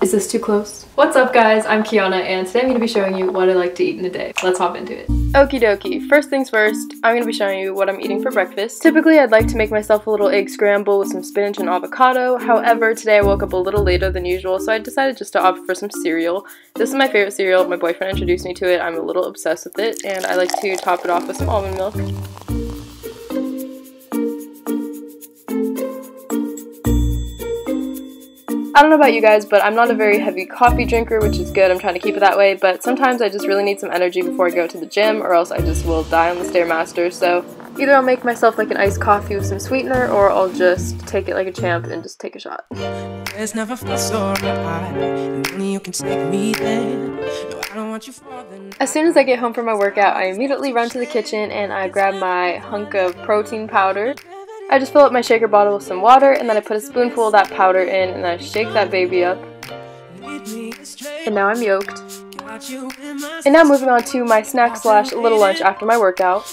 Is this too close? What's up guys, I'm Kiana and today I'm going to be showing you what I like to eat in a day. Let's hop into it. Okie dokie, first things first, I'm going to be showing you what I'm eating for breakfast. Typically I'd like to make myself a little egg scramble with some spinach and avocado. However, today I woke up a little later than usual, so I decided just to opt for some cereal. This is my favorite cereal. My boyfriend introduced me to it. I'm a little obsessed with it, and I like to top it off with some almond milk. I don't know about you guys, but I'm not a very heavy coffee drinker, which is good. I'm trying to keep it that way, but sometimes I just really need some energy before I go to the gym, or else I just will die on the Stairmaster. So either I'll make myself like an iced coffee with some sweetener, or I'll just take it like a champ and just take a shot. As soon as I get home from my workout, I immediately run to the kitchen and I grab my hunk of protein powder. I just fill up my shaker bottle with some water, and then I put a spoonful of that powder in, and I shake that baby up. And now I'm yoked. And now moving on to my snack slash little lunch after my workout.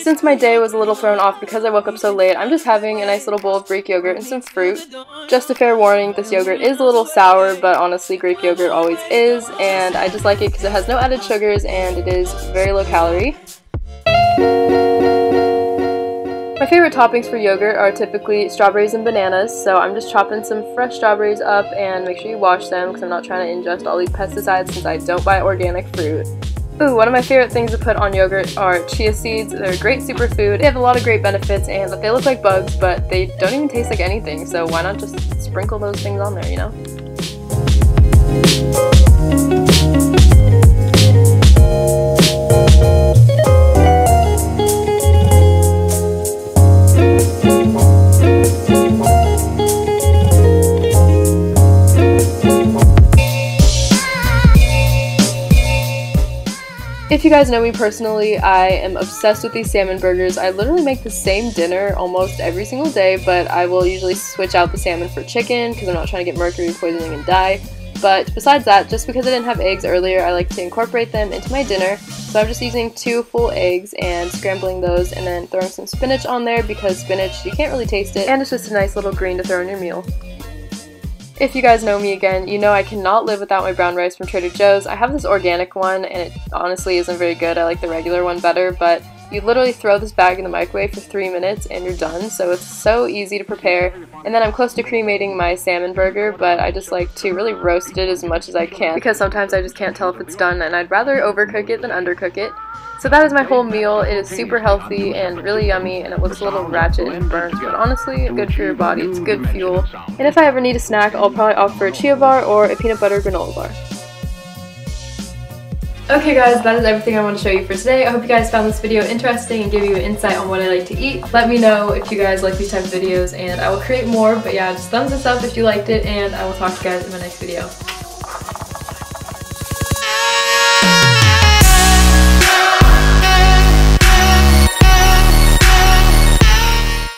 Since my day was a little thrown off because I woke up so late, I'm just having a nice little bowl of Greek yogurt and some fruit. Just a fair warning, this yogurt is a little sour, but honestly Greek yogurt always is, and I just like it because it has no added sugars and it is very low calorie. My favorite toppings for yogurt are typically strawberries and bananas, so I'm just chopping some fresh strawberries up, and make sure you wash them because I'm not trying to ingest all these pesticides since I don't buy organic fruit. Ooh, one of my favorite things to put on yogurt are chia seeds. They're a great superfood. They have a lot of great benefits and they look like bugs, but they don't even taste like anything, so why not just sprinkle those things on there, you know? If you guys know me personally, I am obsessed with these salmon burgers. I literally make the same dinner almost every single day, but I will usually switch out the salmon for chicken because I'm not trying to get mercury poisoning and die. But besides that, just because I didn't have eggs earlier, I like to incorporate them into my dinner. So I'm just using 2 full eggs and scrambling those, and then throwing some spinach on there because spinach, you can't really taste it, and it's just a nice little green to throw in your meal. If you guys know me again, you know I cannot live without my brown rice from Trader Joe's. I have this organic one and it honestly isn't very good. I like the regular one better, but you literally throw this bag in the microwave for 3 minutes and you're done, so it's so easy to prepare. And then I'm close to cremating my salmon burger, but I just like to really roast it as much as I can because sometimes I just can't tell if it's done, and I'd rather overcook it than undercook it. So that is my whole meal. It is super healthy and really yummy, and it looks a little ratchet and burnt, but honestly good for your body. It's good fuel. And if I ever need a snack, I'll probably opt for a chia bar or a peanut butter granola bar. Okay guys, that is everything I want to show you for today. I hope you guys found this video interesting and give you an insight on what I like to eat. Let me know if you guys like these type of videos and I will create more, but yeah, just thumbs this up if you liked it, and I will talk to you guys in my next video.